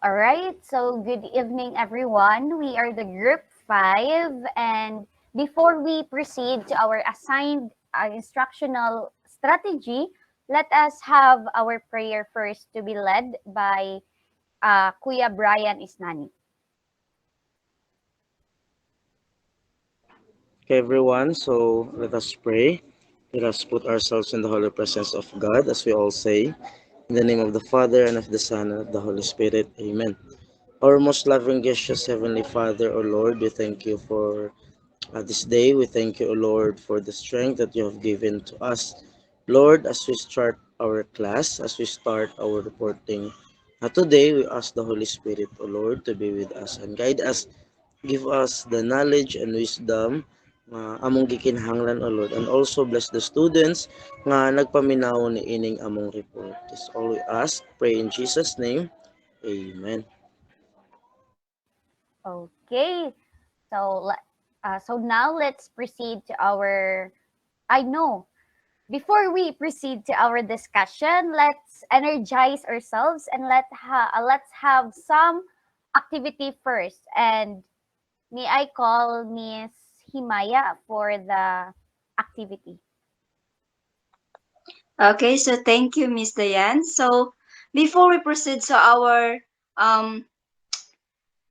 All right, so good evening, everyone. We are the group 5, and before we proceed to our assigned instructional strategy, let us have our prayer first to be led by Kuya Brian Isnani. Okay, everyone, so let us pray. Let us put ourselves in the holy presence of God, as we all say, in the name of the Father, and of the Son, and of the Holy Spirit. Amen. Our most loving, gracious Heavenly Father, O Lord, we thank you for this day. We thank you, O Lord, for the strength that you have given to us. Lord, as we start our class, as we start our reporting, today we ask the Holy Spirit, O Lord, to be with us and guide us. Give us the knowledge and wisdom among gikinahanglan, O Lord. And also bless the students nga nagpaminaw ni ining among report. This all we ask. Pray in Jesus' name. Amen. Okay, so now let's proceed to our. I know. Before we proceed to our discussion, let's energize ourselves and let's have some activity first. And may I call Miss Himaya for the activity? Okay, so thank you, Miss Diane. So before we proceed to our um,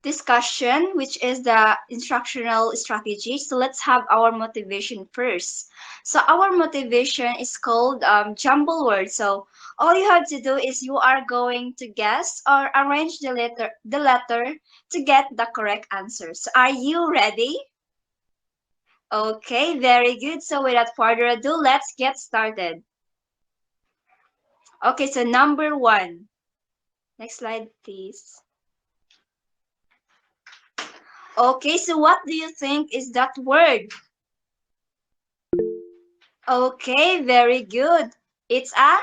discussion, which is the instructional strategy, so let's have our motivation first. So our motivation is called jumble word. So all you have to do is you are going to guess or arrange the letter to get the correct answer. So are you ready? Okay, very good. So without further ado, let's get started. Okay, so number one. Next slide, please. Okay, so what do you think is that word? Okay, very good. It's a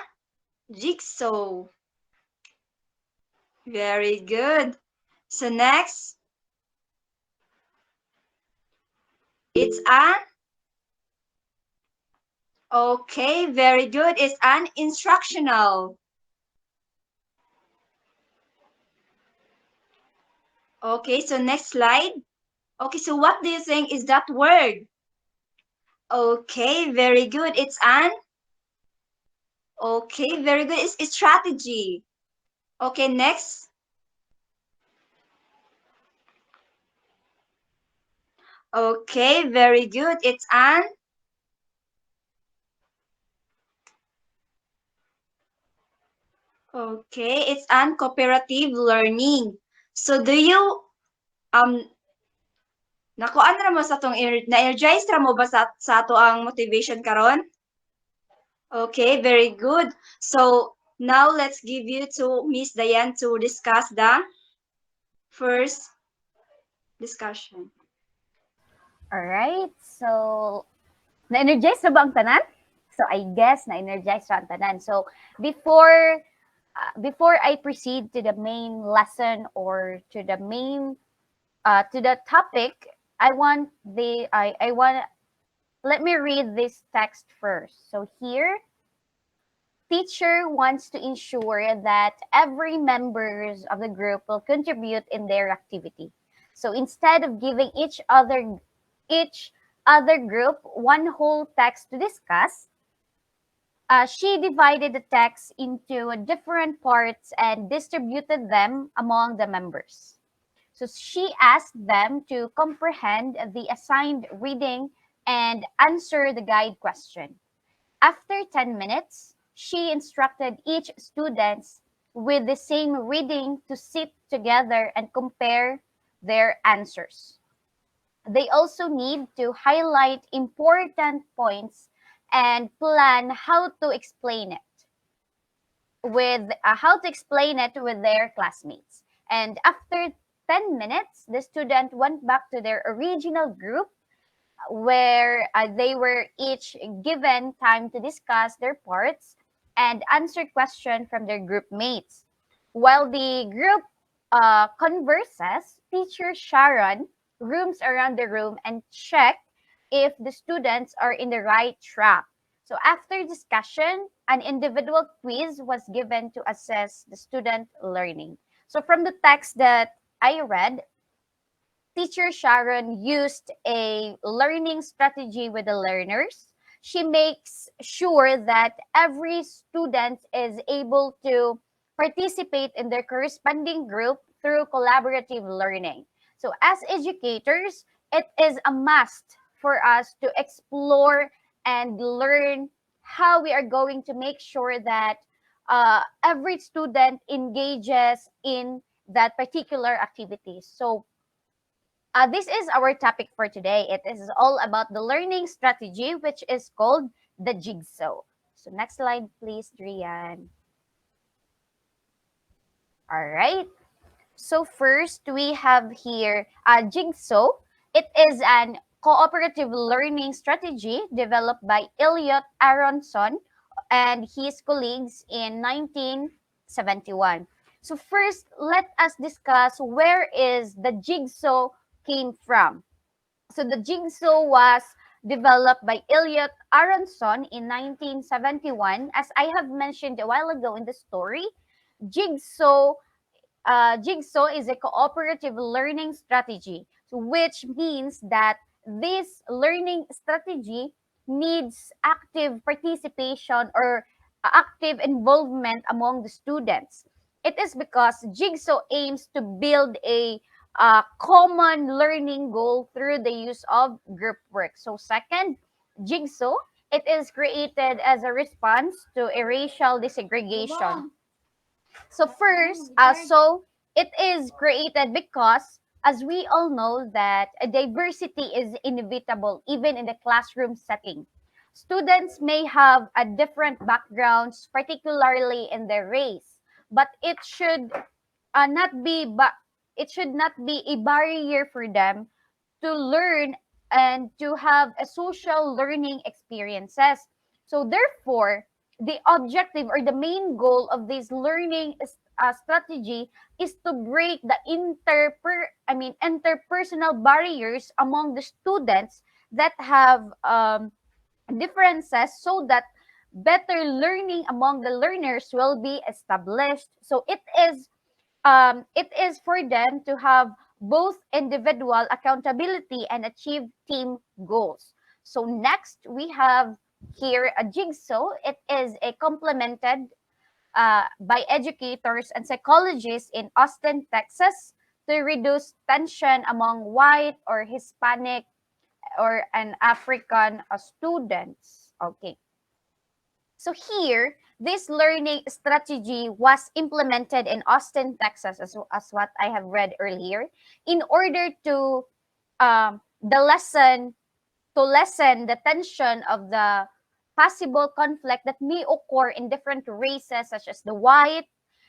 jigsaw. Very good. So next, it's a okay, very good. It's an instructional. Okay, so next slide. Okay, so what do you think is that word? Okay, very good. It's an okay, very good. It's strategy. Okay, next. Okay, very good. It's an okay, it's an cooperative learning. So do you um nakuan ra mo sa tong na-energize ra mo ba sa ato ang motivation karon? Okay, very good. So now let's give you to Miss Diane to discuss the first discussion. All right, so na-energize na ba ang tanan? So I guess na-energize na ang tanan. So before I proceed to the main lesson or to the main to the topic, I want let me read this text first. So here, teacher wants to ensure that every members of the group will contribute in their activity. So instead of giving each other group one whole text to discuss, she divided the text into different parts and distributed them among the members. So she asked them to comprehend the assigned reading and answer the guide question. After 10 minutes, she instructed each student with the same reading to sit together and compare their answers. They also need to highlight important points and plan how to explain it with their classmates. And after 10 minutes, the student went back to their original group where they were each given time to discuss their parts and answer questions from their group mates. While the group converses, teacher Sharon roams around the room and check if the students are in the right track. So after discussion, an individual quiz was given to assess the student learning. So from the text that I read, Teacher Sharon used a learning strategy with the learners. She makes sure that every student is able to participate in their corresponding group through collaborative learning. So, as educators, it is a must for us to explore and learn how we are going to make sure that every student engages in that particular activity. So, this is our topic for today. It is all about the learning strategy, which is called the Jigsaw. So next slide, please, Drian. All right. So first, we have here Jigsaw. It is an cooperative learning strategy developed by Elliot Aronson and his colleagues in 1971. So first, let us discuss where is the Jigsaw came from. So the jigsaw was developed by Elliot Aronson in 1971. As I have mentioned a while ago in the story, jigsaw Jigsaw is a cooperative learning strategy, which means that this learning strategy needs active participation or active involvement among the students. It is because Jigsaw aims to build a common learning goal through the use of group work. So, second, Jigsaw, it is created as a response to a racial desegregation. So first, it is created because, as we all know, that a diversity is inevitable even in the classroom setting. Students may have a different backgrounds, particularly in their race, but not be but it should not be a barrier for them to learn and to have a social learning experiences. So therefore, the objective or the main goal of this learning strategy is to break the interpersonal barriers among the students that have differences so that better learning among the learners will be established. So it is for them to have both individual accountability and achieve team goals. So next we have here a jigsaw. It is a complemented by educators and psychologists in Austin, Texas, to reduce tension among white or Hispanic or an African students. Okay. So here, this learning strategy was implemented in Austin, Texas, as what I have read earlier, in order the lesson to lessen the tension of the possible conflict that may occur in different races, such as the white,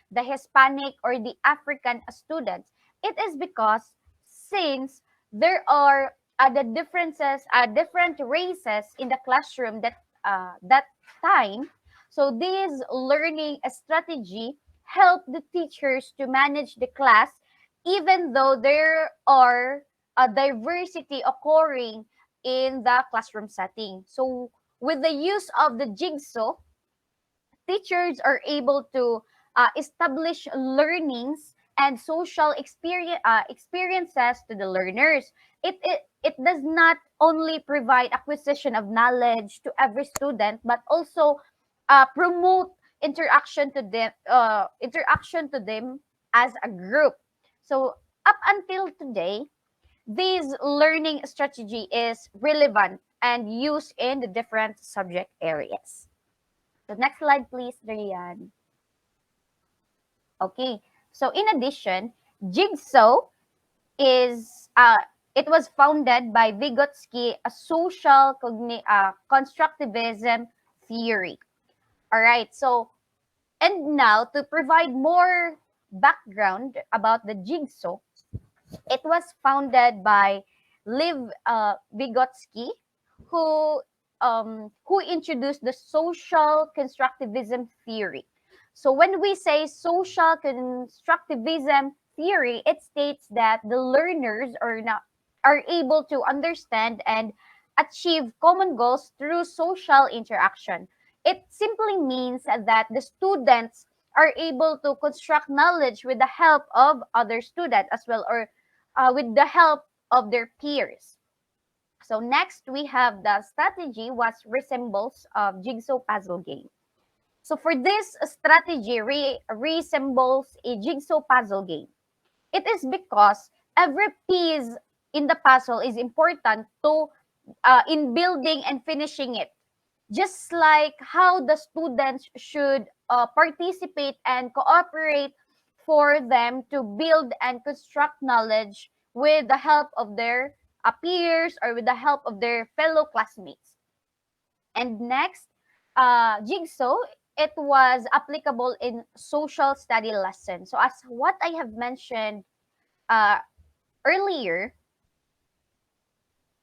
the Hispanic, or the African students. It is because since there are the differences, different races in the classroom that time, so this learning strategy help the teachers to manage the class, even though there are a diversity occurring in the classroom setting. So with the use of the jigsaw, teachers are able to establish learnings and social experiences to the learners. It does not only provide acquisition of knowledge to every student, but also promote interaction to them as a group. So up until today, this learning strategy is relevant and used in the different subject areas. So next slide, please, Darian. Okay. So in addition, Jigsaw is it was founded by Vygotsky, a social constructivism theory. All right. So and now to provide more background about the Jigsaw, it was founded by Liv Vygotsky, who introduced the social constructivism theory. So when we say social constructivism theory, it states that the learners are able to understand and achieve common goals through social interaction. It simply means that the students are able to construct knowledge with the help of other students as well, or with the help of their peers. So next we have the strategy was resembles of jigsaw puzzle game. So for this strategy resembles a jigsaw puzzle game. It is because every piece in the puzzle is important to in building and finishing it. Just like how the students should participate and cooperate for them to build and construct knowledge with the help of their peers or with the help of their fellow classmates. And next, Jigsaw, it was applicable in social study lesson. So as what I have mentioned uh, earlier,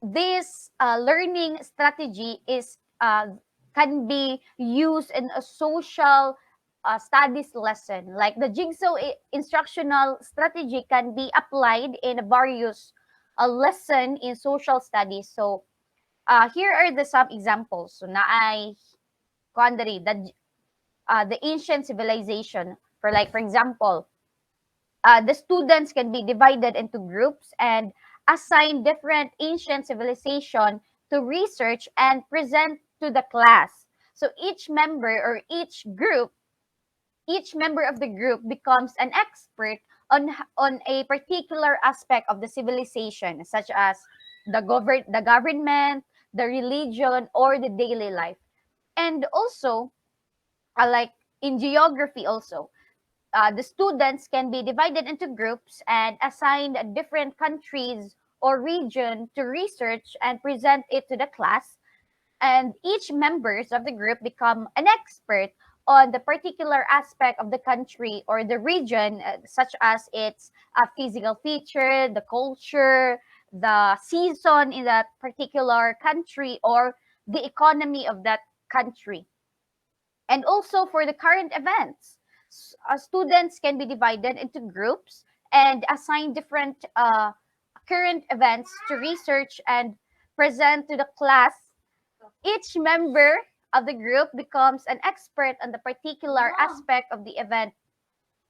this learning strategy is can be used in a social studies lesson. Like the Jigsaw instructional strategy can be applied in various lesson in social studies. So here are the some examples. So na ay quandary the ancient civilization. For example, the students can be divided into groups and assign different ancient civilization to research and present to the class. So each member of the group becomes an expert on a particular aspect of the civilization, such as the government, the religion, or the daily life. And also, like in geography, also the students can be divided into groups and assigned different countries or region to research and present it to the class, and each members of the group become an expert on the particular aspect of the country or the region, such as its physical feature, the culture, the season in that particular country, or the economy of that country. And also for the current events, students can be divided into groups and assign different current events to research and present to the class. Each member of the group becomes an expert on the particular aspect of the event,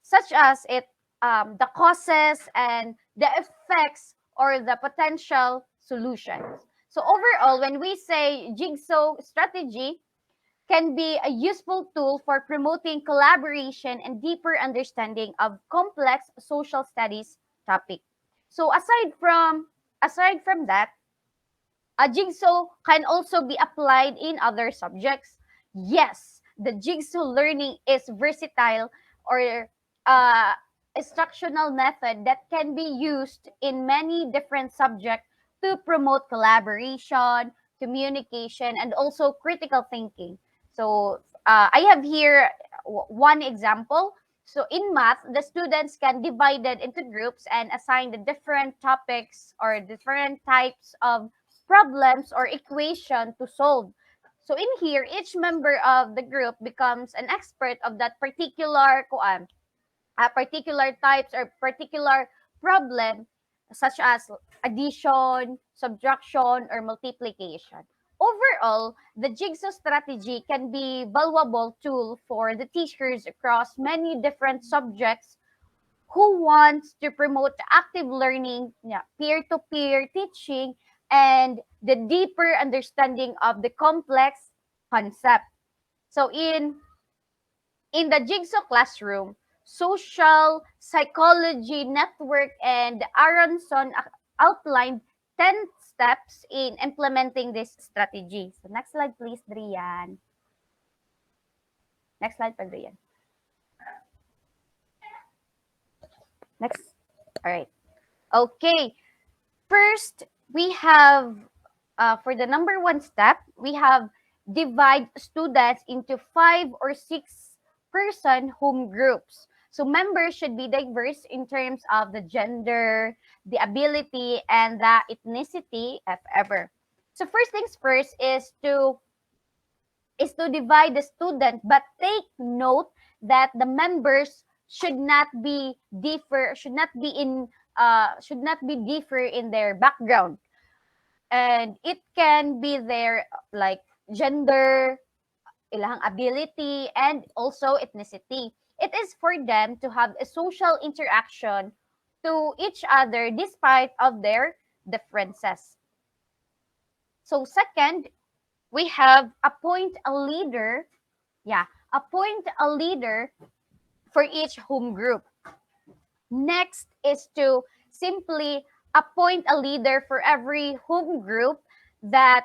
such as the causes and the effects or the potential solutions. So overall, when we say jigsaw strategy, can be a useful tool for promoting collaboration and deeper understanding of complex social studies topic. So aside from that, a jigsaw can also be applied in other subjects. Yes, the jigsaw learning is versatile or uh, instructional method that can be used in many different subjects to promote collaboration, communication, and also critical thinking. So I have here one example. So in math, the students can divide it into groups and assign the different topics or different types of problems or equation to solve. So in here, each member of the group becomes an expert of that particular types or particular problem, such as addition, subtraction, or multiplication. Overall, the jigsaw strategy can be valuable tool for the teachers across many different subjects who wants to promote active learning, yeah, peer-to-peer teaching, and the deeper understanding of the complex concept. So in the Jigsaw classroom, social psychology network and Aronson outlined 10 steps in implementing this strategy. So next slide please, Drian. Next slide, Drian. Next. All right. Okay. First, we have for the number one step, we have divide students into 5 or 6 person home groups. So members should be diverse in terms of the gender, the ability, and the ethnicity, if ever. So first things first is to divide the student, but take note that the members should not be differ in their background, and it can be their like gender, ilang ability, and also ethnicity. It is for them to have a social interaction to each other despite of their differences. So second, we have appoint a leader. Yeah, appoint a leader for each home group. Next is to simply appoint a leader for every home group that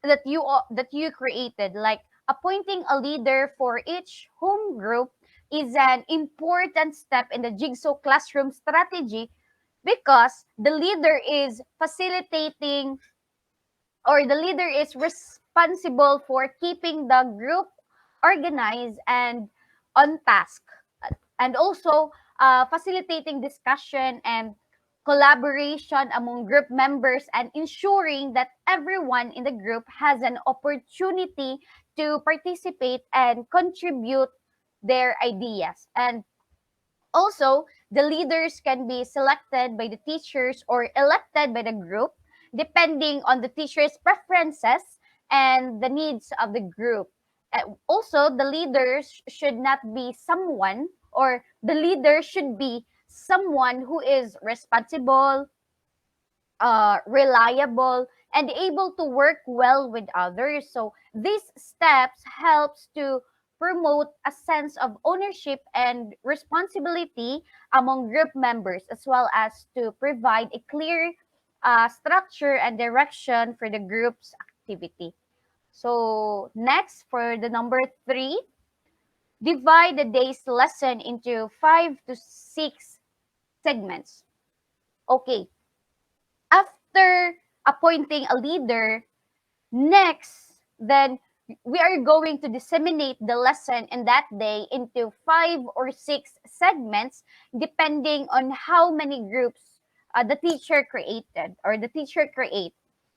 that you created. Like appointing a leader for each home group is an important step in the Jigsaw classroom strategy because the leader is facilitating, or the leader is responsible for keeping the group organized and on task, and also facilitating discussion and collaboration among group members and ensuring that everyone in the group has an opportunity to participate and contribute their ideas. And also, the leaders can be selected by the teachers or elected by the group depending on the teacher's preferences and the needs of the group. Also, the leaders should not be someone, or the leader should be someone who is responsible, reliable, and able to work well with others. So these steps helps to promote a sense of ownership and responsibility among group members, as well as to provide a clear structure and direction for the group's activity. So next, for the number three, divide the day's lesson into 5 to 6 segments. Okay, after appointing a leader, next, then we are going to disseminate the lesson in that day into 5 or 6 segments, depending on how many groups the teacher created or the teacher create.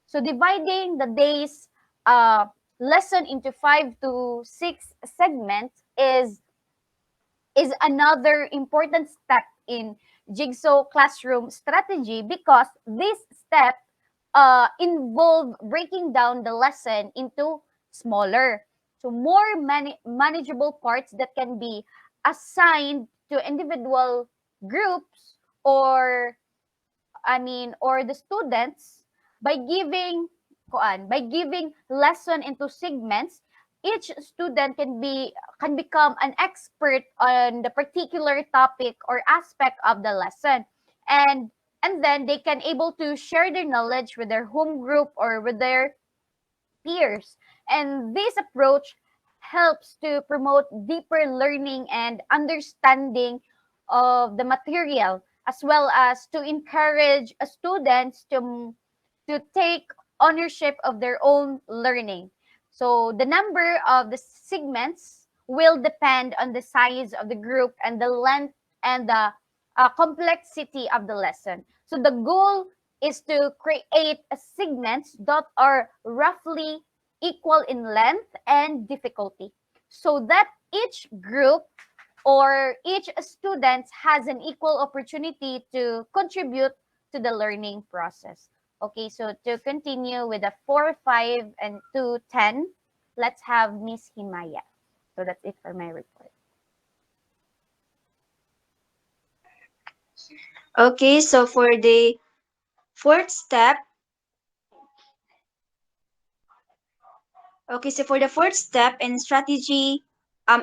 So dividing the day's uh, lesson into 5 to 6 segments is another important step in Jigsaw classroom strategy because this step involve breaking down the lesson into smaller, so more manageable parts that can be assigned to individual groups, or or the students, by giving lesson into segments. Each student can become an expert on the particular topic or aspect of the lesson, and then they can able to share their knowledge with their home group or with their peers. And this approach helps to promote deeper learning and understanding of the material, as well as to encourage students to take ownership of their own learning. So the number of the segments will depend on the size of the group and the length and the complexity of the lesson. So the goal is to create segments that are roughly equal in length and difficulty, so that each group or each student has an equal opportunity to contribute to the learning process. Okay, so to continue with the 4, 5, and 2, 10, let's have Miss Himaya. So that's it for my report. Okay, so for the fourth step, okay, so for the fourth step in strategy,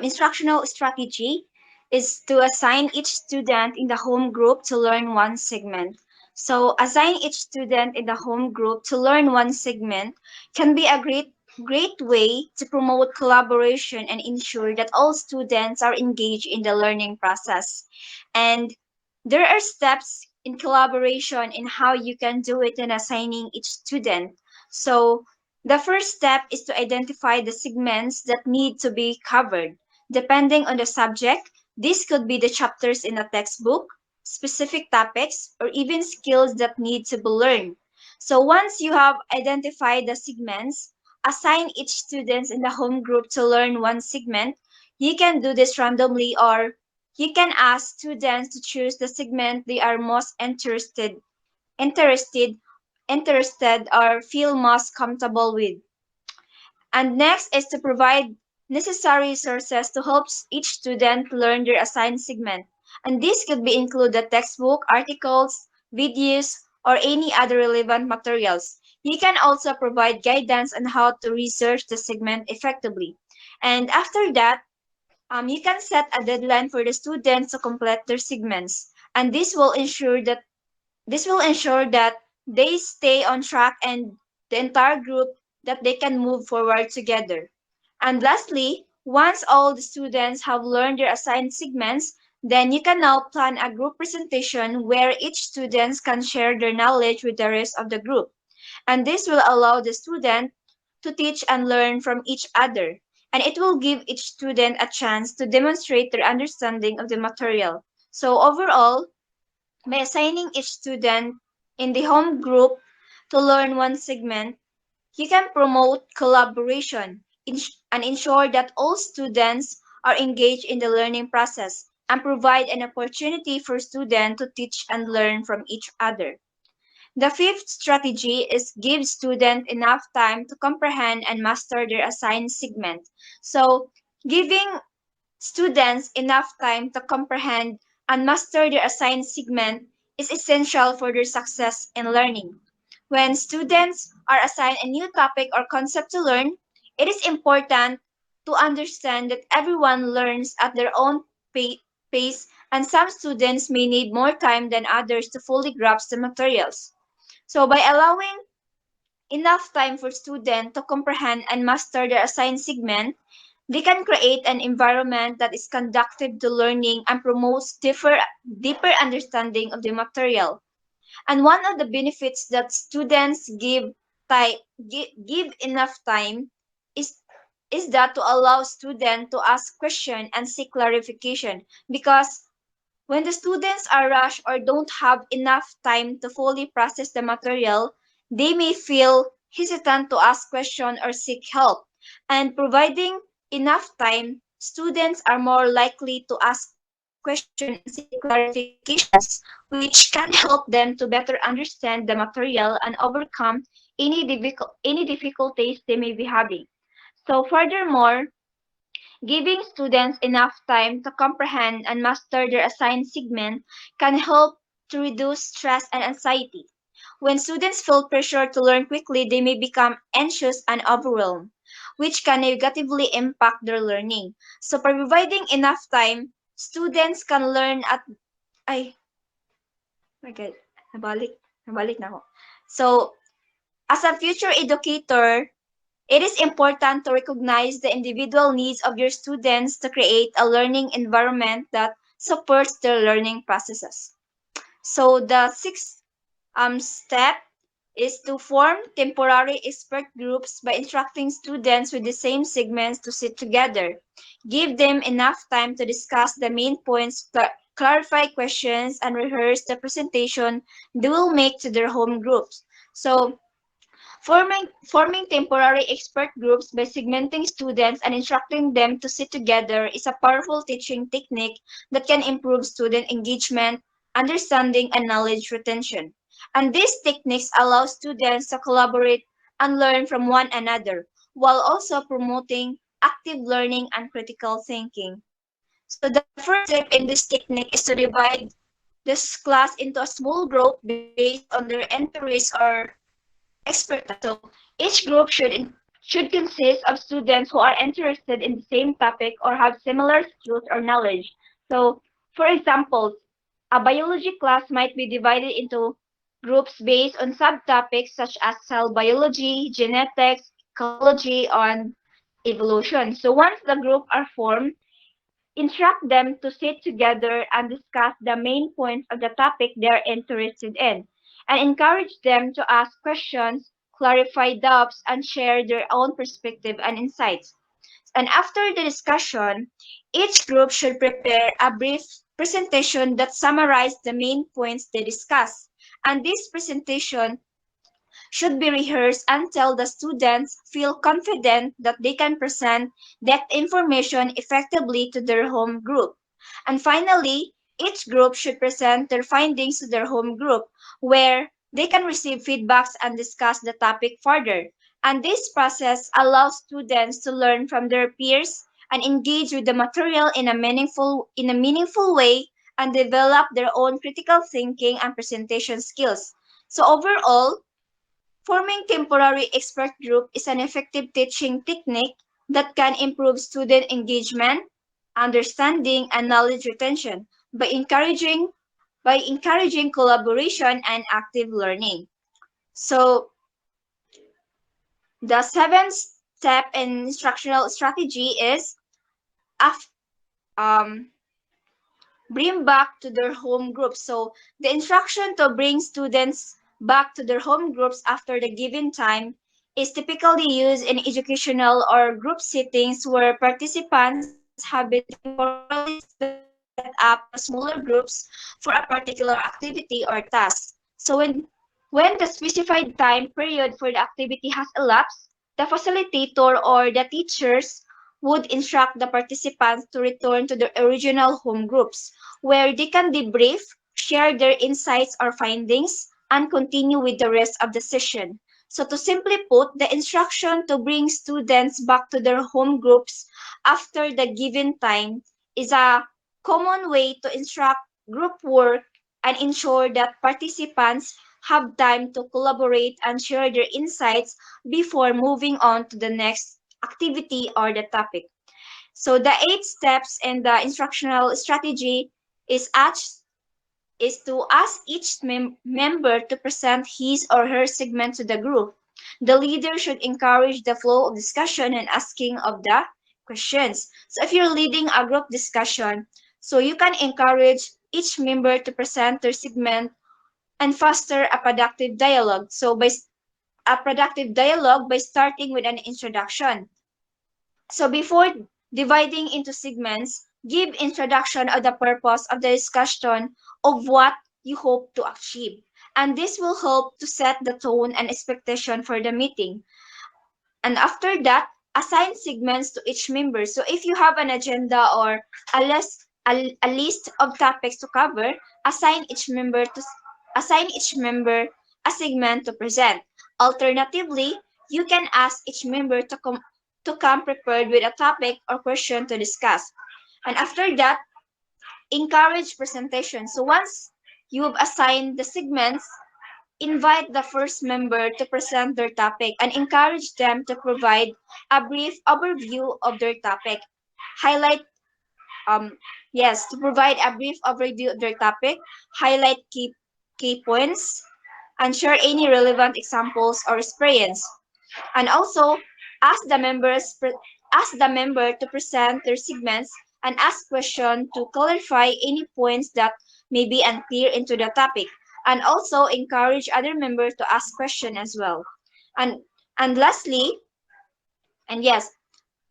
instructional strategy is to assign each student in the home group to learn one segment. So assign each student in the home group to learn one segment can be a great way to promote collaboration and ensure that all students are engaged in the learning process. And there are steps in collaboration in how you can do it in assigning each student. So the first step is to identify the segments that need to be covered. Depending on the subject, this could be the chapters in a textbook, specific topics, or even skills that need to be learned. So once you have identified the segments, assign each student in the home group to learn one segment. You can do this randomly, or you can ask students to choose the segment they are most interested interested or feel most comfortable with. And next is to provide necessary resources to help each student learn their assigned segment. And this could be include the textbook, articles, videos, or any other relevant materials. You can also provide guidance on how to research the segment effectively. And after that, you can set a deadline for the students to complete their segments. And this will ensure that they stay on track and the entire group that they can move forward together. And lastly, once all the students have learned their assigned segments, then you can now plan a group presentation where each student can share their knowledge with the rest of the group. And this will allow the student to teach and learn from each other. And it will give each student a chance to demonstrate their understanding of the material. So overall, by assigning each student in the home group to learn one segment, you can promote collaboration and ensure that all students are engaged in the learning process and provide an opportunity for students to teach and learn from each other. The fifth strategy is give students enough time to comprehend and master their assigned segment. So, giving students enough time to comprehend and master their assigned segment is essential for their success in learning. When students are assigned a new topic or concept to learn, it is important to understand that everyone learns at their own pace, and some students may need more time than others to fully grasp the materials. So, by allowing enough time for students to comprehend and master their assigned segment, they can create an environment that is conducive to learning and promotes deeper understanding of the material. And one of the benefits that students time, give enough time is is that to allow students to ask questions and seek clarification, because when the students are rushed or don't have enough time to fully process the material, they may feel hesitant to ask questions or seek help. And providing enough time, students are more likely to ask questions and seek clarifications, which can help them to better understand the material and overcome any difficulties they may be having. So furthermore, giving students enough time to comprehend and master their assigned segment can help to reduce stress and anxiety. When students feel pressure to learn quickly, they may become anxious and overwhelmed, which can negatively impact their learning. So, by providing enough time, students can learn at... Ay, my God, nabalik. Nabalik na ako. So, as a future educator, it is important to recognize the individual needs of your students to create a learning environment that supports their learning processes. So the sixth step is to form temporary expert groups by instructing students with the same segments to sit together. Give them enough time to discuss the main points, clarify questions, and rehearse the presentation they will make to their home groups. So forming temporary expert groups by segmenting students and instructing them to sit together is a powerful teaching technique that can improve student engagement, understanding, and knowledge retention. And these techniques allow students to collaborate and learn from one another while also promoting active learning and critical thinking. So the first step in this technique is to divide this class into a small group based on their interests or expertise. So each group should consist of students who are interested in the same topic or have similar skills or knowledge. So, for example, a biology class might be divided into groups based on subtopics such as cell biology, genetics, ecology, and evolution. So once the group are formed, instruct them to sit together and discuss the main points of the topic they are interested in, and encourage them to ask questions, clarify doubts, and share their own perspective and insights. And after the discussion, each group should prepare a brief presentation that summarizes the main points they discuss. And this presentation should be rehearsed until the students feel confident that they can present that information effectively to their home group. And finally, each group should present their findings to their home group, where they can receive feedbacks and discuss the topic further. And this process allows students to learn from their peers and engage with the material in a meaningful way and develop their own critical thinking and presentation skills. So overall, forming temporary expert group is an effective teaching technique that can improve student engagement, understanding, and knowledge retention by encouraging collaboration and active learning. So the seventh step in instructional strategy is af- um, bring back to their home groups. So the instruction to bring students back to their home groups after the given time is typically used in educational or group settings where participants have been temporarily set up into smaller groups for a particular activity or task. So when the specified time period for the activity has elapsed, the facilitator or the teachers would instruct the participants to return to their original home groups, where they can debrief, share their insights or findings, and continue with the rest of the session. So, to simply put, the instruction to bring students back to their home groups after the given time is a common way to instruct group work and ensure that participants have time to collaborate and share their insights before moving on to the next activity or the topic. So the 8 steps in the instructional strategy is to ask each member to present his or her segment to the group. The leader should encourage the flow of discussion and asking of the questions. So if you're leading a group discussion, so you can encourage each member to present their segment and foster a productive dialogue. By starting with an introduction. So before dividing into segments, give introduction of the purpose of the discussion of what you hope to achieve. And this will help to set the tone and expectation for the meeting. And after that, assign segments to each member. So if you have an agenda or a list of topics to cover, assign each member a segment to present. Alternatively, you can ask each member to come prepared with a topic or question to discuss. And after that, encourage presentation. So once you've assigned the segments, invite the first member to present their topic and encourage them to provide a brief overview of their topic. Highlight um yes, to provide a brief overview of their topic, highlight key points, and share any relevant examples or experience. And also ask the members ask the member to present their segments and ask questions to clarify any points that may be unclear into the topic, and also encourage other members to ask questions as well. And and lastly, and yes,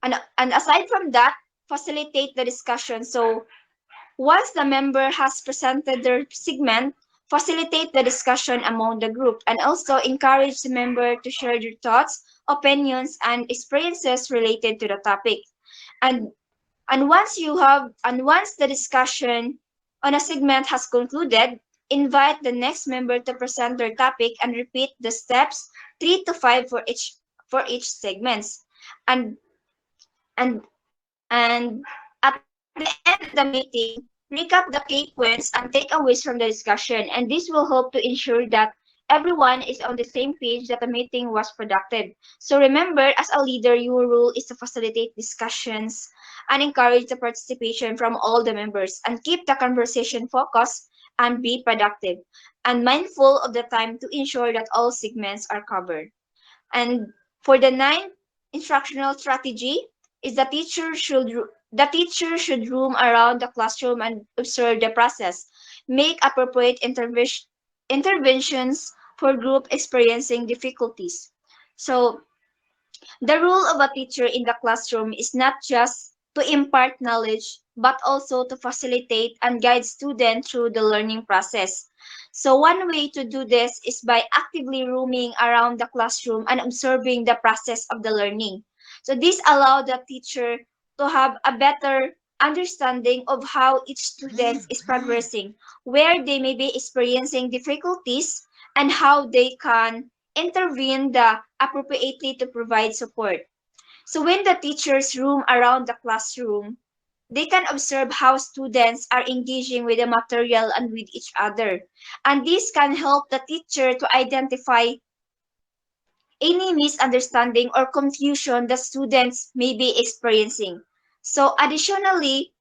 and aside from that, facilitate the discussion. So once the member has presented their segment, facilitate the discussion among the group and also encourage the member to share their thoughts, opinions, and experiences related to the topic. And once the discussion on a segment has concluded, invite the next member to present their topic and repeat the steps 3 to 5 for each segments. And and and at the end of the meeting, recap the key points and takeaways from the discussion, and this will help to ensure that everyone is on the same page that the meeting was productive. So remember, as a leader, your role is to facilitate discussions and encourage the participation from all the members and keep the conversation focused and be productive and mindful of the time to ensure that all segments are covered. And for the ninth instructional strategy is the teacher should roam around the classroom and observe the process, make appropriate interventions for group experiencing difficulties. So the role of a teacher in the classroom is not just to impart knowledge, but also to facilitate and guide students through the learning process. So one way to do this is by actively roaming around the classroom and observing the process of the learning. So this allows the teacher to have a better understanding of how each student is progressing, where they may be experiencing difficulties, and how they can intervene the appropriately to provide support. So when the teachers roam around the classroom, they can observe how students are engaging with the material and with each other. And this can help the teacher to identify any misunderstanding or confusion the students may be experiencing. So additionally,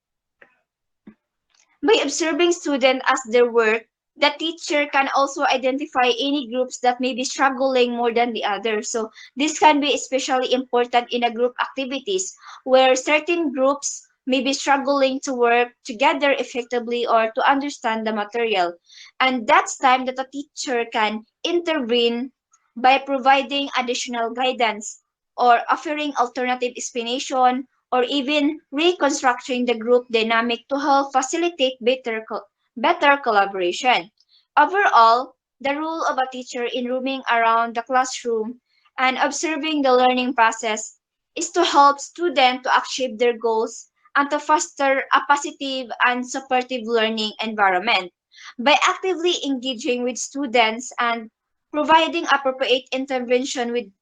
by observing students as their work, the teacher can also identify any groups that may be struggling more than the others. So this can be especially important in a group activities where certain groups may be struggling to work together effectively or to understand the material. And that's time that a teacher can intervene by providing additional guidance or offering alternative explanation or even reconstructing the group dynamic to help facilitate better collaboration. Overall, the role of a teacher in roaming around the classroom and observing the learning process is to help students to achieve their goals and to foster a positive and supportive learning environment. By actively engaging with students and providing appropriate intervention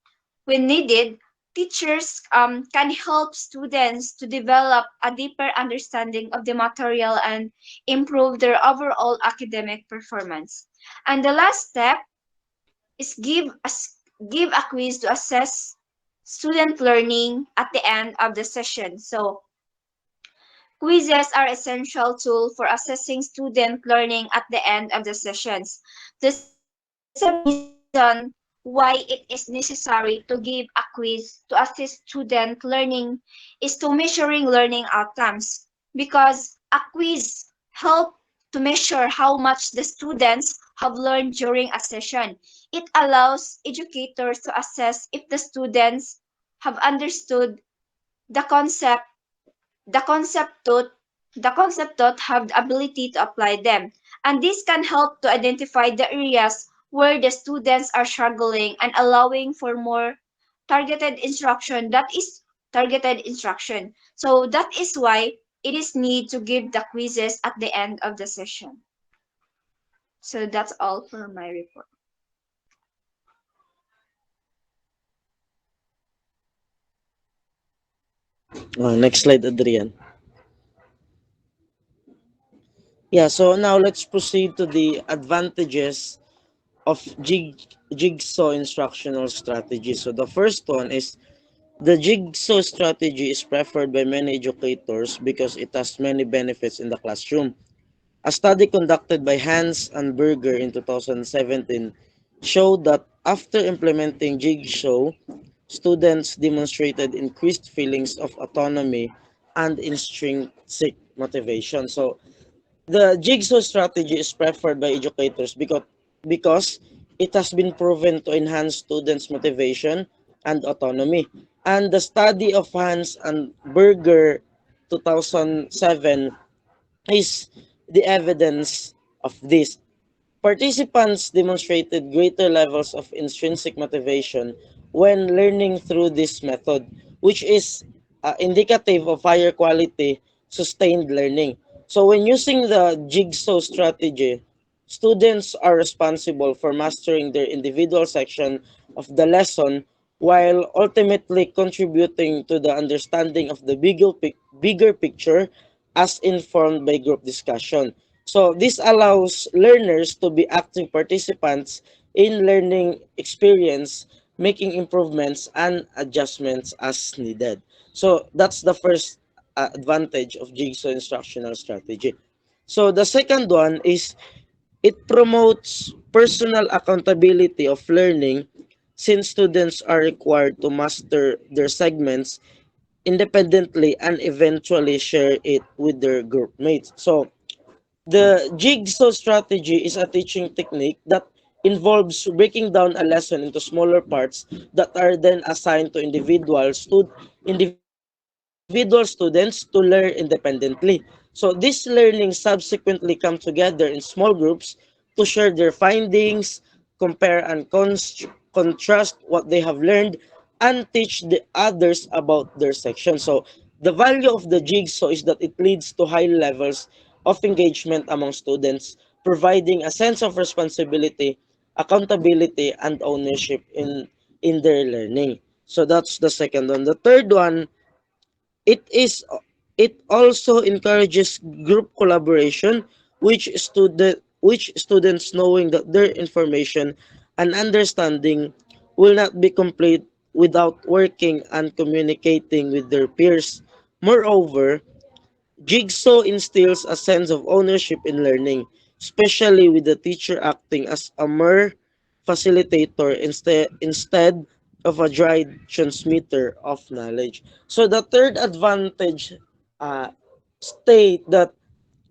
when needed, teachers can help students to develop a deeper understanding of the material and improve their overall academic performance. And the last step is give a quiz to assess student learning at the end of the session. So quizzes are essential tool for assessing student learning at the end of the sessions. There's a reason why it is necessary to give a quiz to assist student learning is to measuring learning outcomes because a quiz help to measure how much the students have learned during a session. It allows educators to assess if the students have understood the concept the concept taught the concept taught have the ability to apply them, and this can help to identify the areas where the students are struggling and allowing for more targeted instruction. That is targeted instruction. So that is why it is need to give the quizzes at the end of the session. So that's all for my report. Next slide, Adrian. Yeah, so now let's proceed to the advantages of jigsaw instructional strategy. So the first one is the jigsaw strategy is preferred by many educators because it has many benefits in the classroom. A study conducted by Hans and Berger in 2017 showed that after implementing jigsaw, students demonstrated increased feelings of autonomy and intrinsic motivation. So the jigsaw strategy is preferred by educators because it has been proven to enhance students' motivation and autonomy. And the study of Hans and Berger 2007 is the evidence of this. Participants demonstrated greater levels of intrinsic motivation when learning through this method, which is indicative of higher quality, sustained learning. So, when using the jigsaw strategy, students are responsible for mastering their individual section of the lesson while ultimately contributing to the understanding of the bigger picture as informed by group discussion. So this allows learners to be active participants in learning experience, making improvements and adjustments as needed. So that's the first advantage of Jigsaw instructional strategy. So the second one is it promotes personal accountability of learning since students are required to master their segments independently and eventually share it with their group mates. So the jigsaw strategy is a teaching technique that involves breaking down a lesson into smaller parts that are then assigned to individual students to learn independently. So this learning subsequently come together in small groups to share their findings, compare and contrast what they have learned, and teach the others about their section. So the value of the jigsaw is that it leads to high levels of engagement among students, providing a sense of responsibility accountability and ownership in their learning. So that's the second one. The third one, it is it also encourages group collaboration, which students knowing that their information and understanding will not be complete without working and communicating with their peers. Moreover, Jigsaw instills a sense of ownership in learning, especially with the teacher acting as a mere facilitator instead of a dry transmitter of knowledge. So the third advantage uh, state that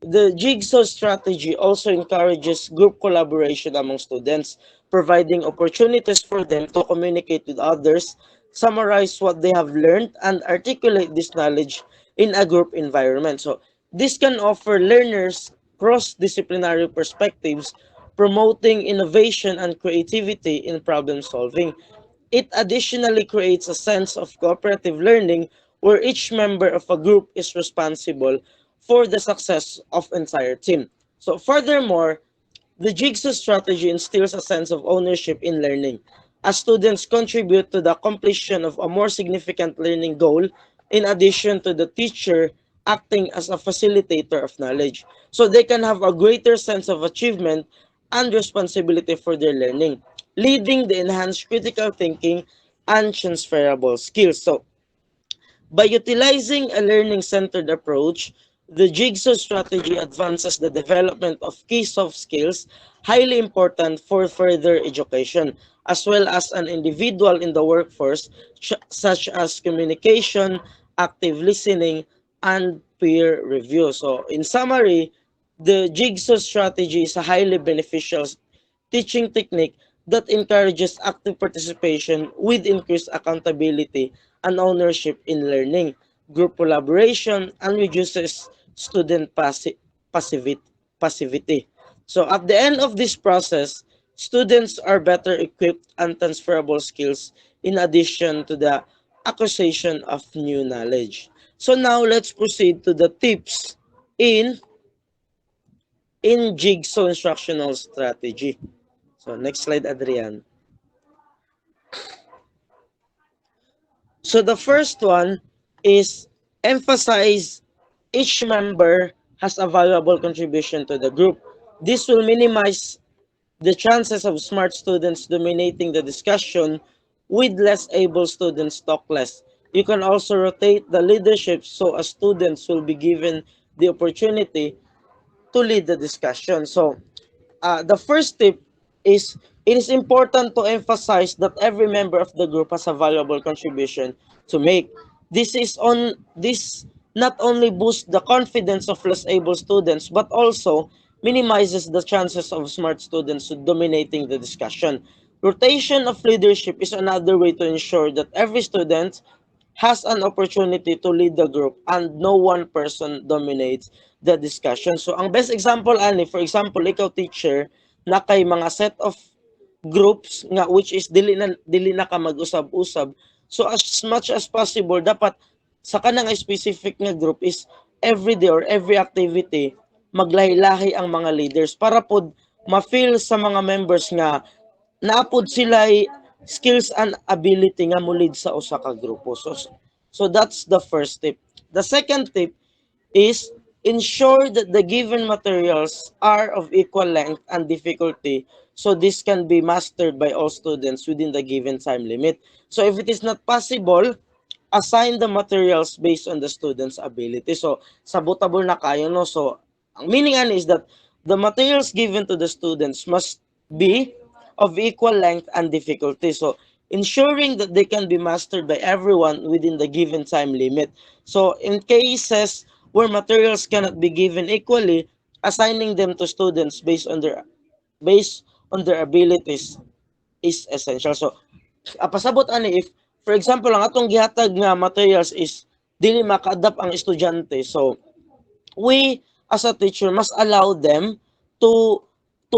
the Jigsaw strategy also encourages group collaboration among students, providing opportunities for them to communicate with others, summarize what they have learned, and articulate this knowledge in a group environment. So, this can offer learners cross-disciplinary perspectives, promoting innovation and creativity in problem solving. It additionally creates a sense of cooperative learning where each member of a group is responsible for the success of entire team. So furthermore, the Jigsaw strategy instills a sense of ownership in learning, as students contribute to the completion of a more significant learning goal in addition to the teacher acting as a facilitator of knowledge. So they can have a greater sense of achievement and responsibility for their learning, leading the enhanced critical thinking and transferable skills. So by utilizing a learning-centered approach, the Jigsaw strategy advances the development of key soft skills highly important for further education, as well as an individual in the workforce, such as communication, active listening, and peer review. So, in summary, the Jigsaw strategy is a highly beneficial teaching technique that encourages active participation with increased accountability and ownership in learning, group collaboration, and reduces student passivity. So at the end of this process, students are better equipped and transferable skills in addition to the acquisition of new knowledge. So now let's proceed to the tips in Jigsaw instructional strategy. So next slide, Adrian. So the first one is emphasize each member has a valuable contribution to the group. This will minimize the chances of smart students dominating the discussion with less able students talk less. You can also rotate the leadership so as students will be given the opportunity to lead the discussion. So the first tip is it is important to emphasize that every member of the group has a valuable contribution to make. This not only boosts the confidence of less able students but also minimizes the chances of smart students dominating the discussion. Rotation of leadership is another way to ensure that every student has an opportunity to lead the group and no one person dominates the discussion. So, ang best example, ani, for example, ikaw teacher, na kay mga set of groups nga which is dili na ka mag-usab-usab. So, as much as possible, dapat sa kanang specific nga group is every day or every activity, maglahi-lahi ang mga leaders para pod ma-feel sa mga members nga naapod sila skills and ability nga mulid sa usa ka grupo. So that's the first tip. The second tip is ensure that the given materials are of equal length and difficulty so this can be mastered by all students within the given time limit. So if it is not possible, assign the materials based on the student's ability. So, sabotable na kayo, no? So, ang meaning ano is that the materials given to the students must be of equal length and difficulty. So, ensuring that they can be mastered by everyone within the given time limit. So, in cases where materials cannot be given equally, assigning them to students based on their abilities is essential. So, pasabot ani if for example ang atong gihatag nga materials is dili maka-adapt ang estudyante. So, we as a teacher must allow them to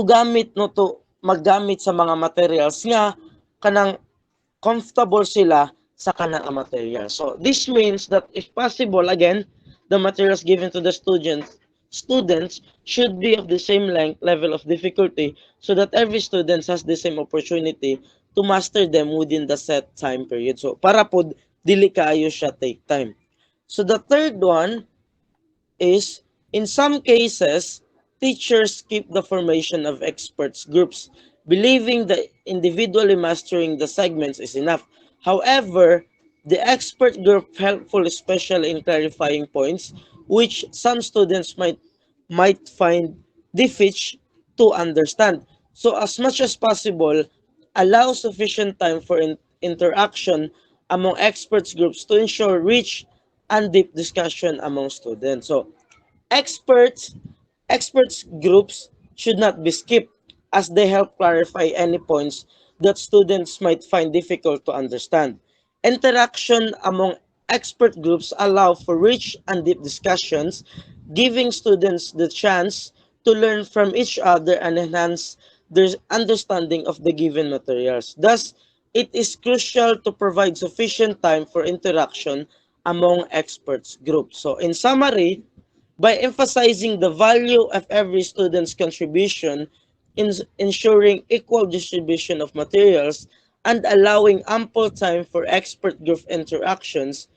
gamit no to maggamit sa mga materials nga kanang comfortable sila sa kanang material. So, this means that if possible again the materials given to the students students should be of the same length level of difficulty so that every student has the same opportunity to master them within the set time period. So para po dili kaayo siya take time. So the third one is, in some cases, teachers keep the formation of experts groups, believing that individually mastering the segments is enough. However, the expert group helpful especially in clarifying points which some students might find difficult to understand. So as much as possible, allow sufficient time for interaction among experts groups to ensure rich and deep discussion among students. So experts experts groups should not be skipped as they help clarify any points that students might find difficult to understand. Interaction among expert groups allow for rich and deep discussions, giving students the chance to learn from each other and enhance their understanding of the given materials. Thus, it is crucial to provide sufficient time for interaction among experts groups. So, in summary, by emphasizing the value of every student's contribution in ensuring equal distribution of materials and allowing ample time for expert group interactions,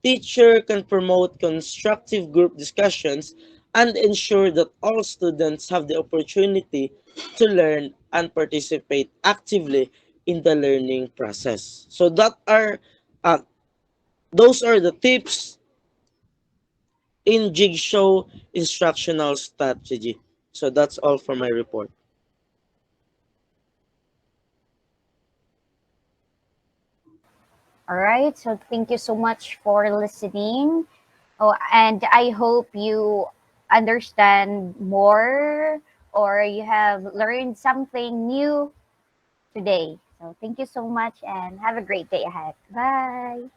teacher can promote constructive group discussions and ensure that all students have the opportunity to learn and participate actively in the learning process. So uh, those are the tips in Jigsaw instructional strategy. So that's all for my report. All right. So thank you so much for listening. Oh, and I hope you understand more or you have learned something new today. So thank you so much and have a great day ahead. Bye.